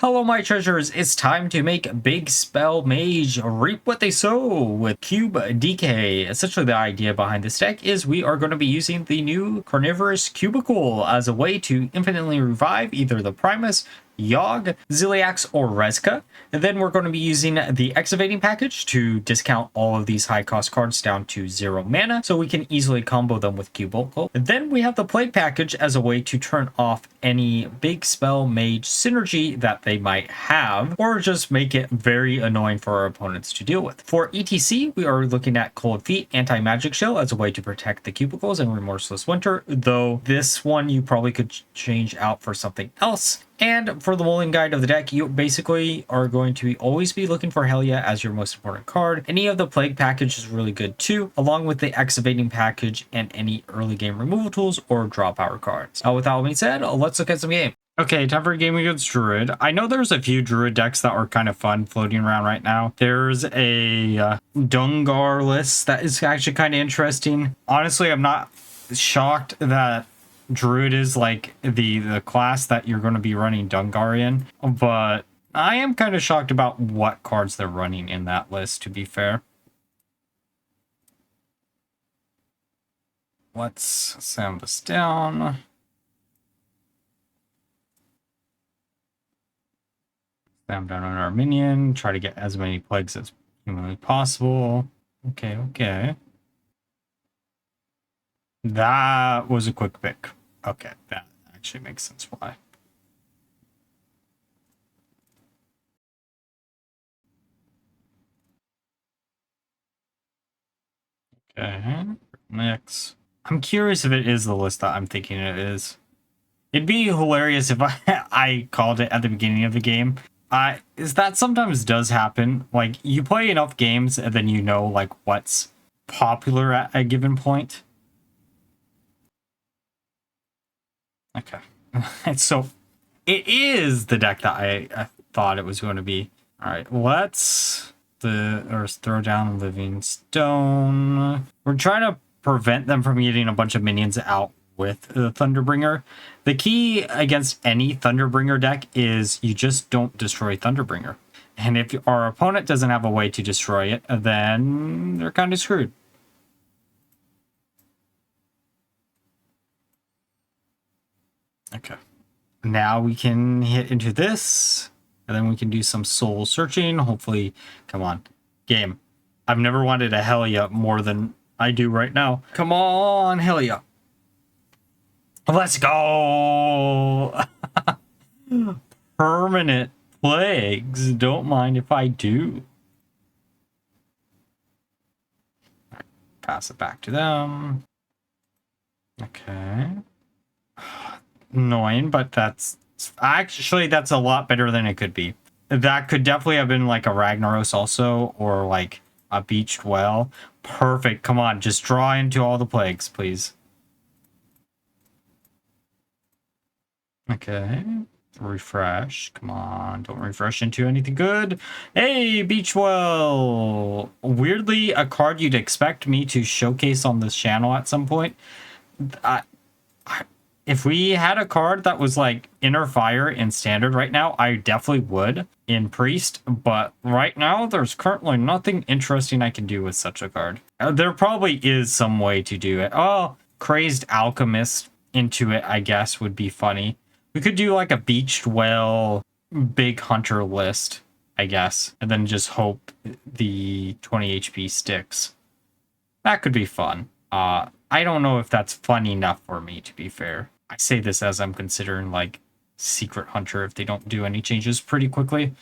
Hello my treasures, it's time to make Big Spell Mage reap what they sow with Cube DK. Essentially the idea behind this deck is we are going to be using the new Carnivorous Cubicle as a way to infinitely revive either the Primus, Yogg, Zilliax, or Rezka. And then we're going to be using the Excavating package to discount all of these high cost cards down to 0 mana, so we can easily combo them with Cubicle. And then we have the Plague package as a way to turn off any Big Spell Mage synergy that they might have, or just make it very annoying for our opponents to deal with. For ETC, we are looking at Cold Feet Anti-Magic Shell as a way to protect the Cubicles in Remorseless Winter, though this one you probably could change out for something else. And for the Mulligan guide of the deck, you basically are going to always be looking for HEL-YA as your most important card. Any of the Plague package is really good too, along with the Excavating package and any early game removal tools or draw power cards. With that being said, let's look at some game. Okay, time for a game against Druid. I know there's a few Druid decks that are kind of fun floating around right now. There's a Dungar list that is actually kind of interesting. Honestly, I'm not shocked that Druid is like the class that you're going to be running Dungar in, but I am kind of shocked about what cards they're running in that list, to be fair. Let's sound this down. Down on our minion, try to get as many plagues as humanly possible. Okay. That was a quick pick. Okay, that actually makes sense why. Okay, next. I'm curious if it is the list that I'm thinking it is. It'd be hilarious if I called it at the beginning of the game. Is that sometimes does happen. Like, you play enough games and then you know, like, what's popular at a given point. Okay. So, it is the deck that I thought it was going to be. Alright, let's throw down Living Stone. We're trying to prevent them from getting a bunch of minions out with the Thunderbringer. The key against any Thunderbringer deck is you just don't destroy Thunderbringer. And if our opponent doesn't have a way to destroy it, then they're kind of screwed. Okay. Now we can hit into this, and then we can do some soul searching. Hopefully, come on, game. I've never wanted a HEL-YA more than I do right now. Come on, HEL-YA. Let's go! Permanent plagues. Don't mind if I do. Pass it back to them. Okay. Annoying, but that's a lot better than it could be. That could definitely have been like a Ragnaros also, or like a Beached Well. Perfect. Come on, just draw into all the plagues, please. Okay. Refresh. Come on, don't refresh into anything good. Hey, Beach Well. Weirdly, a card you'd expect me to showcase on this channel at some point. If we had a card that was like Inner Fire in Standard right now, I definitely would in Priest. But right now, there's currently nothing interesting I can do with such a card. There probably is some way to do it. Oh, Crazed Alchemist into it, I guess, would be funny. We could do like a Beached Well Big Hunter list, I guess, and then just hope the 20 HP sticks. That could be fun. I don't know if that's fun enough for me, to be fair. I say this as I'm considering, like, Secret Hunter if they don't do any changes pretty quickly.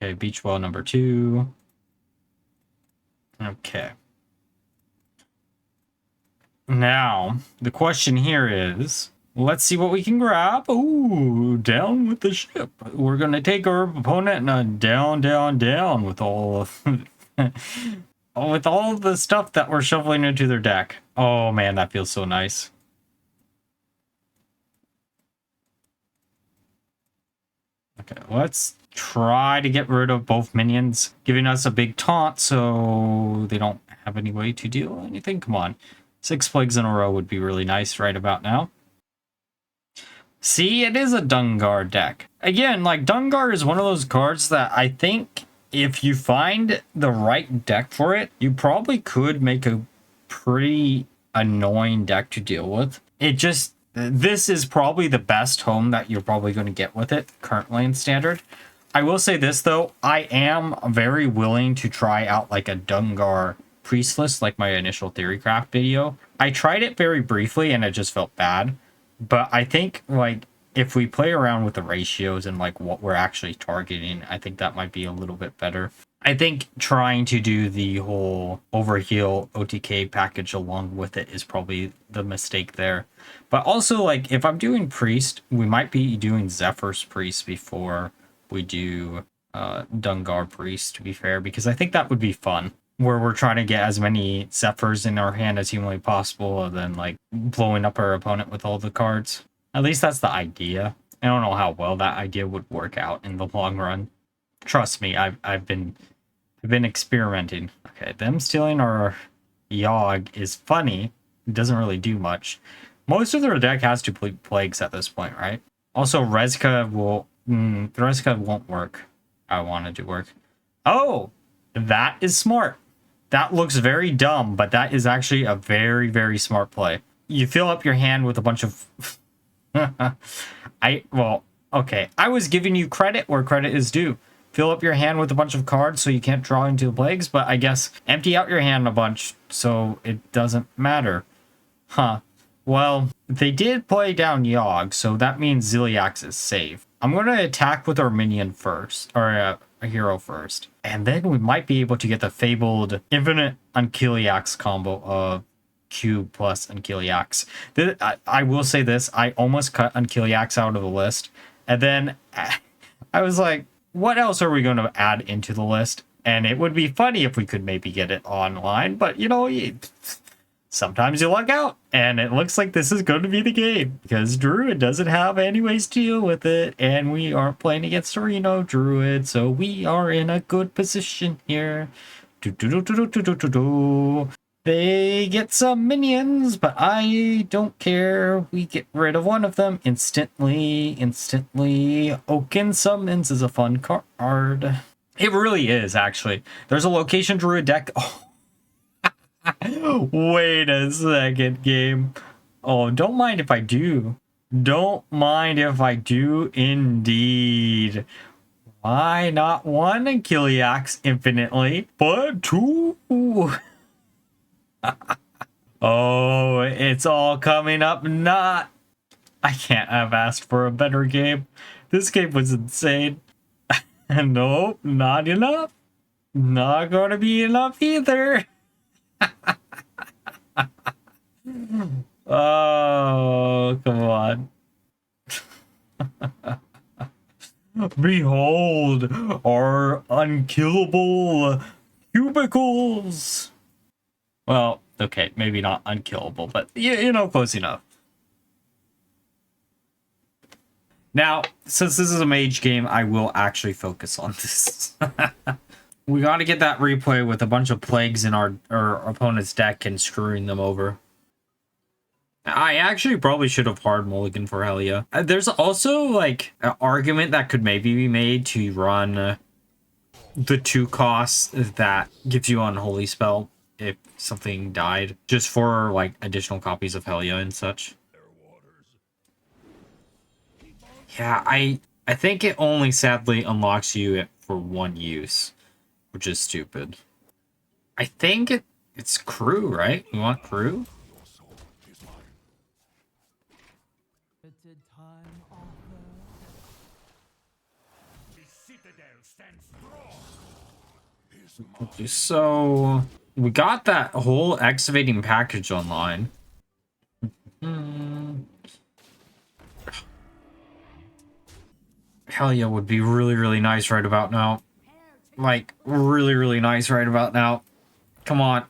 Okay, Beach Well number 2. Okay. Now, the question here is, let's see what we can grab. Ooh, down with the ship. We're going to take our opponent and down with all of... with all the stuff that we're shoveling into their deck. Oh man, that feels so nice. Okay, let's try to get rid of both minions, giving us a big taunt so they don't have any way to deal anything. Come on. 6 plagues in a row would be really nice right about now. See, it is a Dungar deck. Again, like, Dungar is one of those cards that I think if you find the right deck for it, you probably could make a pretty annoying deck to deal with. It just, this is probably the best home that you're probably going to get with it currently in Standard. I will say this, though. I am very willing to try out, like, a Dungar Priestless, like my initial Theorycraft video. I tried it very briefly, and it just felt bad. But I think, like, if we play around with the ratios and, like, what we're actually targeting, I think that might be a little bit better. I think trying to do the whole overheal OTK package along with it is probably the mistake there. But also, like, if I'm doing Priest, we might be doing Zephyr's Priest before we do Dungar Priest, to be fair, because I think that would be fun, where we're trying to get as many Zephyrs in our hand as humanly possible, and then, like, blowing up our opponent with all the cards. At least that's the idea. I don't know how well that idea would work out in the long run. Trust me, I've been experimenting. Okay, them stealing our Yogg is funny. It doesn't really do much. Most of their deck has two plagues at this point, right? Also, Rezka will... Rezka won't work. I want it to work. Oh! That is smart. That looks very dumb, but that is actually a very, very smart play. You fill up your hand with a bunch of... Well, okay. I was giving you credit where credit is due. Fill up your hand with a bunch of cards so you can't draw into the plagues, but I guess empty out your hand a bunch so it doesn't matter. Huh. Well, they did play down Yogg, so that means Zilliax is safe. I'm going to attack with our minion first, or a hero first. And then we might be able to get the fabled infinite Unkilliax combo of Q plus Unkilliax. I will say this, I almost cut Unkilliax out of the list. And then I was like, what else are we going to add into the list? And it would be funny if we could maybe get it online, but you know, sometimes you luck out, and it looks like this is going to be the game, because Druid doesn't have any ways to deal with it, and we aren't playing against a Reno Druid, so we are in a good position here. They get some minions, but I don't care. We get rid of one of them instantly. Oaken Summons is a fun card. It really is, actually. There's a Location Druid deck. Oh. Wait a second, game. Oh, don't mind if I do. Don't mind if I do, indeed. Why not one Unkilliax infinitely, but two? Oh, it's all coming up. Not. I can't have asked for a better game. This game was insane. Nope, not enough. Not gonna be enough either. Oh, come on. Behold our unkillable cubicles. Well, okay, maybe not unkillable, but you know, close enough. Now, since this is a mage game, I will actually focus on this. We got to get that replay with a bunch of plagues in our opponent's deck and screwing them over. I actually probably should have hard mulligan for HEL-YA. There's also, like, an argument that could maybe be made to run the 2 costs that gives you Unholy Spell if something died, just for, like, additional copies of HEL-YA and such. Yeah, I think it only sadly unlocks you for 1 use, which is stupid. I think it's crew, right? You want crew? Okay, so we got that whole excavating package online. HEL-YA would be really, really nice right about now. Like, really, really nice right about now. Come on.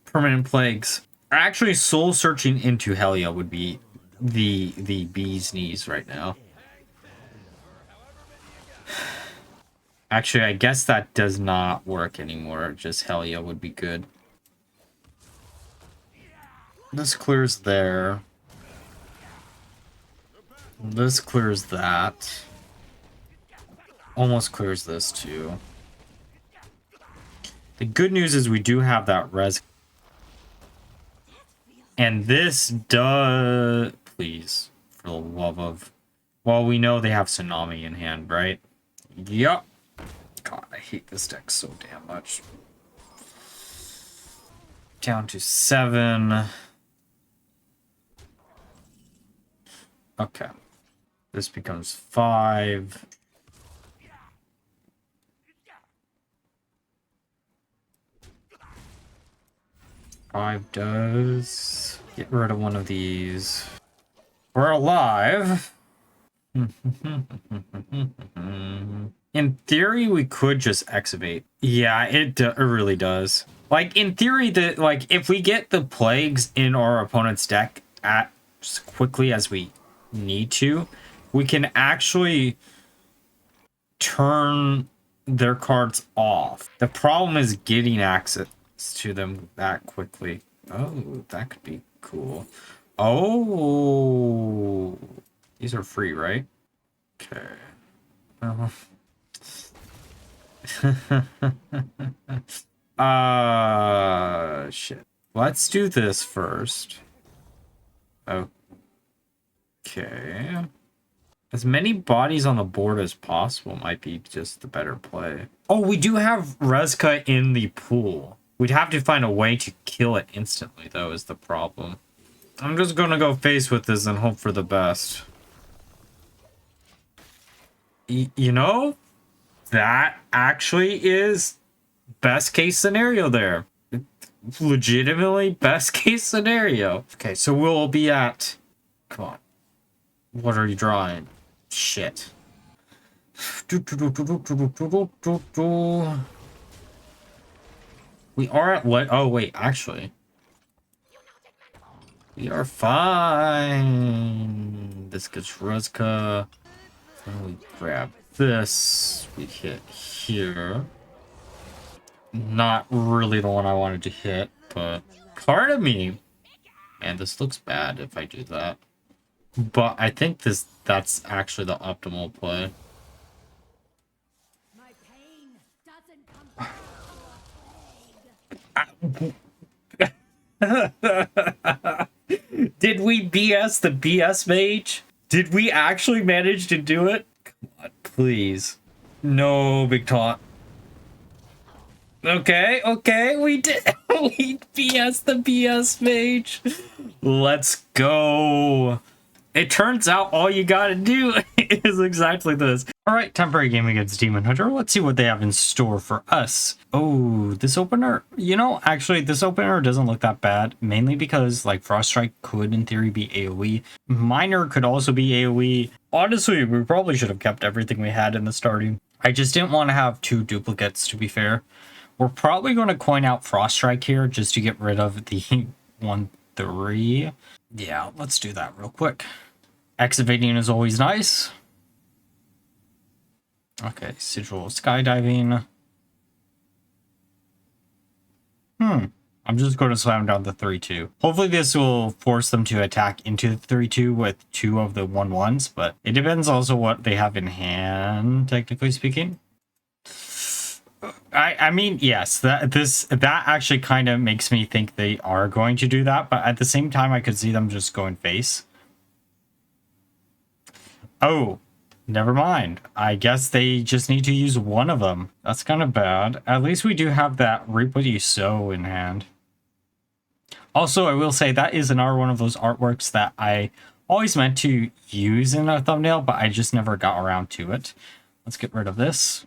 Permanent plagues. Actually, soul searching into HEL-YA would be the bee's knees right now. Actually, I guess that does not work anymore. Just HEL-YA would be good. This clears there. This clears that. Almost clears this too. The good news is we do have that res. And this does... Please, for the love of... Well, we know they have Tsunami in hand, right? Yup. God, I hate this deck so damn much. Down to 7. Okay. This becomes 5. Five does get rid of one of these. We're alive. In theory, we could just excavate. Yeah, it really does. Like in theory, if we get the plagues in our opponent's deck as quickly as we need to, we can actually turn their cards off. The problem is getting access to them that quickly. Oh, that could be cool. Oh, these are free, right? Okay. Shit. Let's do this first. Okay. As many bodies on the board as possible might be just the better play. Oh, we do have Rezka in the pool. We'd have to find a way to kill it instantly, though, is the problem. I'm just gonna go face with this and hope for the best. You know, that actually is best case scenario there. Legitimately best case scenario. Okay, so we'll be at... Come on. What are you drawing? Shit. We are at what? Oh, wait, actually. We are fine. This gets Rezka. Then we grab this. We hit here. Not really the one I wanted to hit, but part of me. And this looks bad if I do that. But I think that's actually the optimal play. Did we BS the BS mage? Did we actually manage to do it? Come on, please. No, big taunt. Okay, we did. We BS the BS mage. Let's go. It turns out all you gotta do is exactly this. Alright, temporary game against Demon Hunter. Let's see what they have in store for us. Oh, this opener. You know, actually, this opener doesn't look that bad. Mainly because, like, Frost Strike could, in theory, be AoE. Miner could also be AoE. Honestly, we probably should have kept everything we had in the starting. I just didn't want to have 2 duplicates, to be fair. We're probably going to coin out Frost Strike here just to get rid of the 1-3. Yeah, let's do that real quick. Excavating is always nice. Okay, Sigil Skydiving. I'm just going to slam down the 3-2. Hopefully this will force them to attack into the 3-2 with 2 of the 1-1s, but it depends also what they have in hand, technically speaking. I mean, yes, that actually kind of makes me think they are going to do that, but at the same time, I could see them just going face. Oh, never mind. I guess they just need to use one of them. That's kind of bad. At least we do have that Reap What You Sow in hand. Also, I will say that is another one of those artworks that I always meant to use in a thumbnail, but I just never got around to it. Let's get rid of this.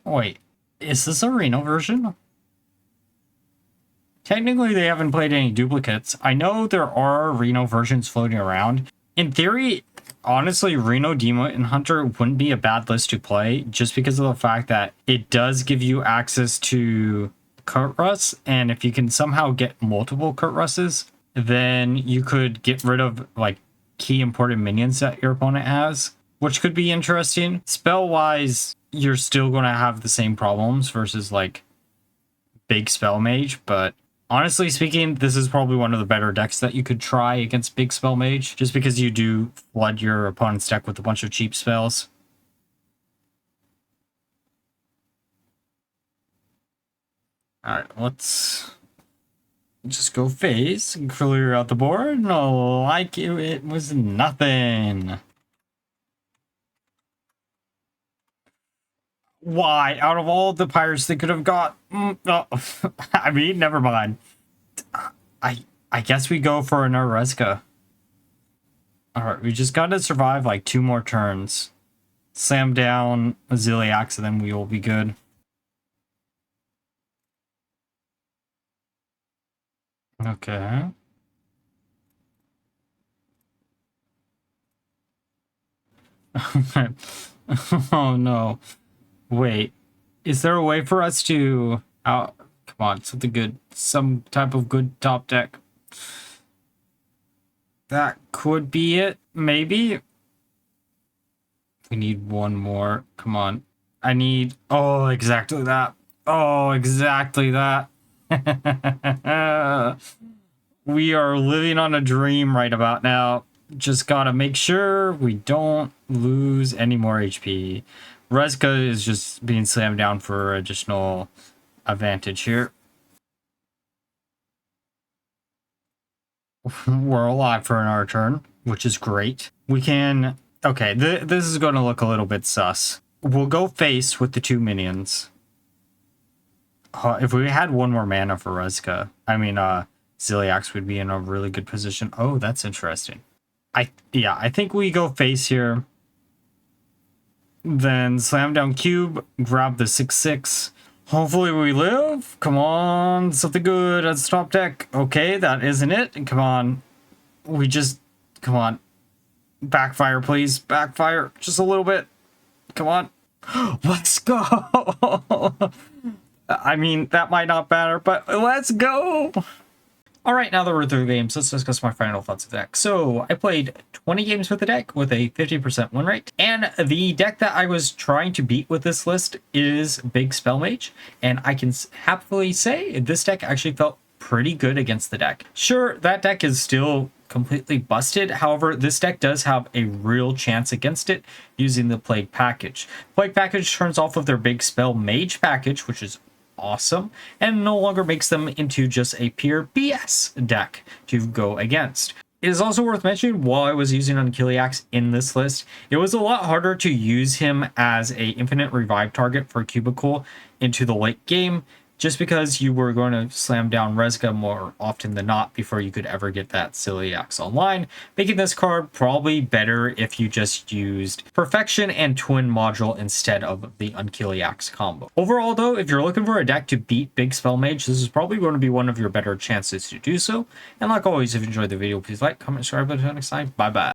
Wait, is this a Reno version? Technically, they haven't played any duplicates. I know there are Reno versions floating around. In theory, honestly, Reno Demon Hunter wouldn't be a bad list to play just because of the fact that it does give you access to Kurt Russ, and if you can somehow get multiple Kurt Russes, then you could get rid of like key important minions that your opponent has, which could be interesting. Spell-wise, you're still going to have the same problems versus like Big Spell Mage, but Honestly speaking, this is probably one of the better decks that you could try against Big Spell Mage, just because you do flood your opponent's deck with a bunch of cheap spells. Alright, let's just go face and clear out the board. No, like it was nothing. Why? Out of all the pirates they could have got... oh, I mean, never mind. I guess we go for an Oreska. Alright, we just gotta survive like 2 more turns. Slam down a Zilliax and then we will be good. Okay. Oh no. Wait. Is there a way for us to... come on, something good. Some type of good top deck. That could be it, maybe? We need one more. Come on. I need... oh, exactly that. Oh, exactly that. We are living on a dream right about now. Just gotta make sure we don't lose any more HP. Reska is just being slammed down for additional advantage here. We're alive for our turn, which is great. We can... okay, this is going to look a little bit sus. We'll go face with the 2 minions. If we had 1 more mana for Reska, I mean, Zilliax would be in a really good position. Oh, that's interesting. Yeah, I think we go face here. Then slam down cube, grab the 6/6. Hopefully we live. Come on, something good at the top deck. Okay, that isn't it. Come on. We just... come on. Backfire, please. Backfire. Just a little bit. Come on. Let's go. I mean, that might not matter, but let's go. All right, now that we're through the games, let's discuss my final thoughts of the deck. So I played 20 games with the deck with a 50% win rate. And the deck that I was trying to beat with this list is Big Spell Mage. And I can happily say this deck actually felt pretty good against the deck. Sure, that deck is still completely busted. However, this deck does have a real chance against it using the Plague package. Plague package turns off of their Big Spell Mage package, which is awesome, and no longer makes them into just a pure BS deck to go against. It is also worth mentioning, while I was using Unkilliax in this list, it was a lot harder to use him as a infinite revive target for Cubicle into the late game, just because you were going to slam down Reska more often than not before you could ever get that Zilliax online, making this card probably better if you just used Perfection and Twin Module instead of the Unkilliax combo. Overall though, if you're looking for a deck to beat Big Spell Mage, this is probably going to be one of your better chances to do so. And like always, if you enjoyed the video, please like, comment, subscribe, until next time. Bye bye.